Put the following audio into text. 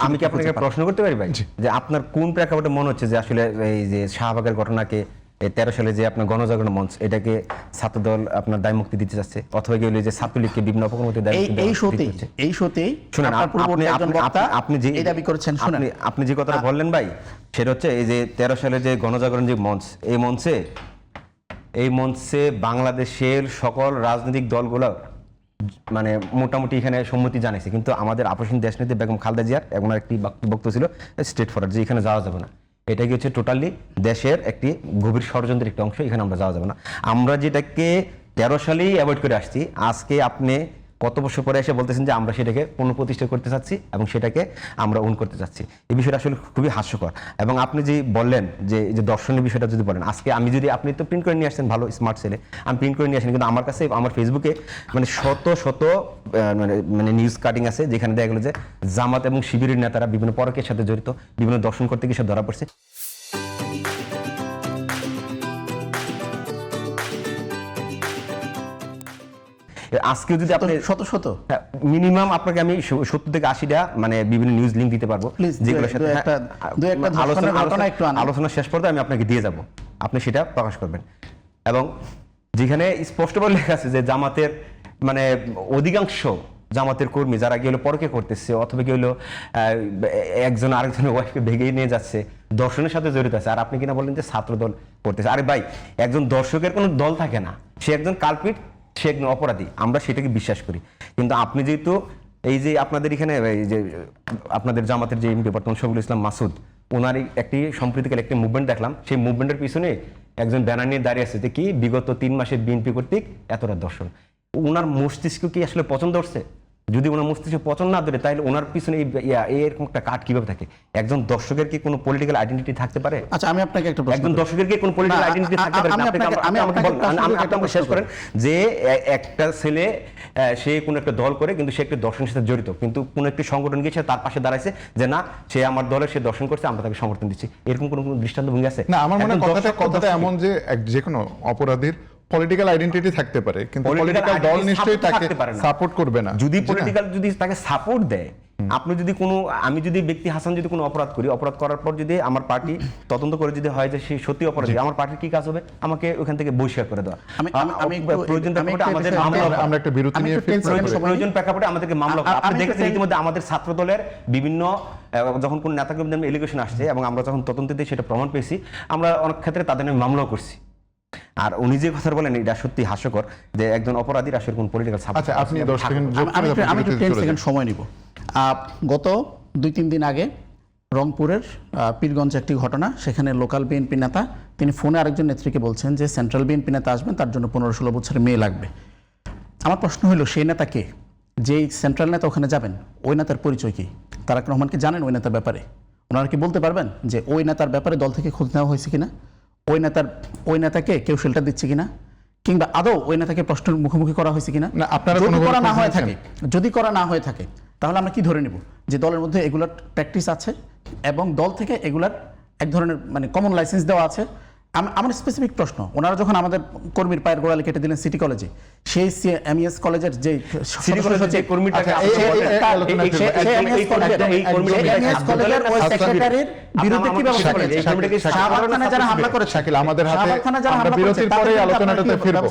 আমি কি আপনাকে প্রশ্ন করতে পারি ভাই, যে আপনার কোন প্রেক্ষাপটে মনে হচ্ছে যে আসলে এই যে শাহবাগের ঘটনাকে 13 সালে যে আপনার গণজাগরণ মঞ্চ এটাকে ছাত্রদল আপনার দায় মুক্তি দিতে চাচ্ছে, অথবা কি হলো যে ছাত্রলীগকে বিভিন্ন অপকর্মতে দায় মুক্তি এই শোতেই শুনেন, আপনি যে এই দাবি করেছেন, শুনেন আপনি যে কথাটা বললেন ভাই, সেটা হচ্ছে এই যে 13 সালে যে গণজাগরণ যে মঞ্চ, এই মঞ্চে বাংলাদেশের সকল রাজনৈতিক দলগুলো মানে মোটামুটি এখানে সম্মতি জানিয়েছে, কিন্তু আমাদের আপসীন দেশনেত্রী বেগম খালেদা জিয়ার এখন একটি বক্তব্য ছিল স্ট্রেট ফরওয়ার্ড যে এখানে যাওয়া যাবে না। এটা কি হচ্ছে টোটালি দেশের একটি গভীর ষড়যন্ত্রের একটি অংশ, এখানে আমরা যাওয়া যাবে না। আমরা যেটাকে 13 সালেই অ্যাভয়েড করে আসছি, আজকে আপনি কত বছর পরে এসে বলতেছেন যে আমরা সেটাকে পুনঃপ্রতিষ্ঠা করতে চাচ্ছি এবং সেটাকে আমরা উন করতে চাচ্ছি। এই বিষয়টা আসলে খুবই হাস্যকর। এবং আপনি যে বললেন যে এই যে দর্শনের বিষয়টা যদি বলেন, আজকে আমি যদি, আপনি তো প্রিন্ট করে নিয়ে আসছেন, ভালো স্মার্ট ছেলে, আমি প্রিন্ট করে নিয়ে আসেন, কিন্তু আমার কাছে আমার ফেসবুকে মানে শত শত মানে নিউজ কাটিং আছে যেখানে দেখা গেলো যে জামাত এবং শিবিরের নেতারা বিভিন্ন পরকের সাথে জড়িত, বিভিন্ন দর্শন করতে গিয়ে সব ধরা পড়ছে। আজকে যদি আপনি শত মিনিমাম আপনাকে আমি 70 থেকে 80টা মানে বিভিন্ন নিউজ লিংক দিতে পারবো, যেগুলোর সাথে আলোচনা শেষ পর্যন্ত আমি আপনাকে দিয়ে যাব, আপনি সেটা প্রকাশ করবেন। এবং যেখানে স্পষ্টভাবে লেখা আছে যে জামাতের মানে অধিকাংশ জামাতের কর্মী যারা কি হলো পরকে করতেছে, অথবা কি হলো একজন আরেকজনের ওয়াইফকে ভেঙে নিয়ে যাচ্ছে, দর্শনের সাথে জড়িত আছে, আর আপনি কিনা বললেন যে ছাত্র দল করতেছে। আরে ভাই, একজন দর্শকের কোনো দল থাকে না, সে একজন কালপিট, সে একজন অপরাধী, আমরা সেটাকে বিশ্বাস করি। কিন্তু আপনি যেহেতু এই যে আপনাদের এখানে এই যে আপনাদের জামাতের যে এমপি বর্তমান শফিকুল ইসলাম মাসুদ, ওনার একটি সম্প্রীতিকাল একটি মুভমেন্ট দেখলাম, সেই মুভমেন্টের পিছনে একজন ব্যানার নিয়ে দাঁড়িয়ে আছে যে কি বিগত 3 মাসে বিএনপি কর্তৃক এতটা দর্শন। ওনার মস্তিষ্ক কি আসলে পছন্দ হচ্ছে? যদি ওনার মস্তিষ্ক পছন্দ না ধরে, তাহলে ওনার পিছনে এরকম একটা কাট কিভাবে থাকে? একজন দর্শকের কি কোনো পলিটিক্যাল আইডেন্টিটি থাকতে পারে? আচ্ছা, আমি আপনাকে একটা প্রশ্ন, একজন দর্শকের কি কোনো পলিটিক্যাল আইডেন্টিটি থাকতে পারে? আপনি শেষ করেন যে একটা ছেলে সে কোনো একটা দল করে, কিন্তু সে একটা দর্শনের সাথে জড়িত, কিন্তু কোনো একটি সংগঠন গিয়ে তার পাশে দাঁড়াইছে যে না, সে আমার দলের, সে দর্শন করছে, আমরা তাকে সমর্থন দিচ্ছি, এরকম কোনো দৃষ্টান্ত ভূমি আছে? না, আমার মনে হয় কথাটা এমন যে যে কোনো অপরাধীর পলিটিক্যাল আইডেন্টিটি থাকতে পারে, কিন্তু পলিটিক্যাল দল নিশ্চয়ই তাকে সাপোর্ট করবে না। যদি পলিটিক্যাল যদি তাকে সাপোর্ট দেয়, আপনি যদি কোনো, আমি যদি ব্যক্তি হাসান যদি কোনো অপরাধ করি, অপরাধ করার পর যদি আমার পার্টি তদন্ত করে যদি হয় যে সে সত্যি অপরাধী, আমার পার্টির কি কাজ হবে? আমাকে ওখান থেকে বহিষ্কার করে দেওয়া। প্রয়োজন প্রেক্ষাপটে আমাদের আমরা একটা বিরতি নিয়ে প্রয়োজন প্রেক্ষাপটে আমাদেরকে মামলা। আপনি দেখেছেন ইতিমধ্যে আমাদের ছাত্র দলের বিভিন্ন যখন কোন নেতাকে এলিগেশন আসছে এবং আমরা যখন তদন্ত দিয়ে সেটা প্রমাণ পেয়েছি, আমরা অনেক ক্ষেত্রে তাদের নামে মামলাও করছি। আর উনি যে কথা বলেন এটা সত্যি হাস্যকর যে একজন অপরাধীর আসলে কোন পলিটিক্যাল সাপোর্ট। আচ্ছা, আপনি 10 সেকেন্ড আমি 10 সেকেন্ড সময় নিব। গত 2-3 দিন আগে রংপুরের পীরগঞ্জে একটি ঘটনা, সেখানে লোকাল বিএনপি নেতা তিনি ফোনে আরেকজন নেত্রীকে বলছেন যে সেন্ট্রাল বিএনপি নেতা আসবেন, তার জন্য 15-16 বছরের মেয়ে লাগবে। আমার প্রশ্ন হলো, সেই নেতা কে? যেই সেন্ট্রাল নেতা ওখানে যাবেন, ওই নেতার পরিচয় কি? তারেক রহমান কি জানেন ওই নেতার ব্যাপারে? ওনারা কি বলতে পারবেন যে ওই নেতার ব্যাপারে দল থেকে খোঁজ নেওয়া হয়েছে কিনা, ওই নেতাকে কেউ শেল্টার দিচ্ছে কিনা, কিংবা আদৌ ওই নেতাকে প্রশ্নের মুখোমুখি করা হয়েছে কিনা? যদি করা না হয়ে থাকে তাহলে আমরা কি ধরে নিব যে দলের মধ্যে এগুলার প্র্যাকটিস আছে এবং দল থেকে এগুলার এক ধরনের মানে কমন লাইসেন্স দেওয়া আছে? আমার স্পেসিফিক প্রশ্ন, ওনারা যখন আমাদের কর্মীর পায়ের গোড়ালি কেটে দিলেন সিটি কলেজে, সেই এমইএস কলেজের যে সিটি কলেজের যে কর্মীটাকে সেক্রেটারির বিরুদ্ধে কি ব্যবস্থা করেছে? শাহবাগ থানায় যারা হামলা করেছে, আমাদের হাতে বিরতির পরে আলোচনাটাতে ফিরবো।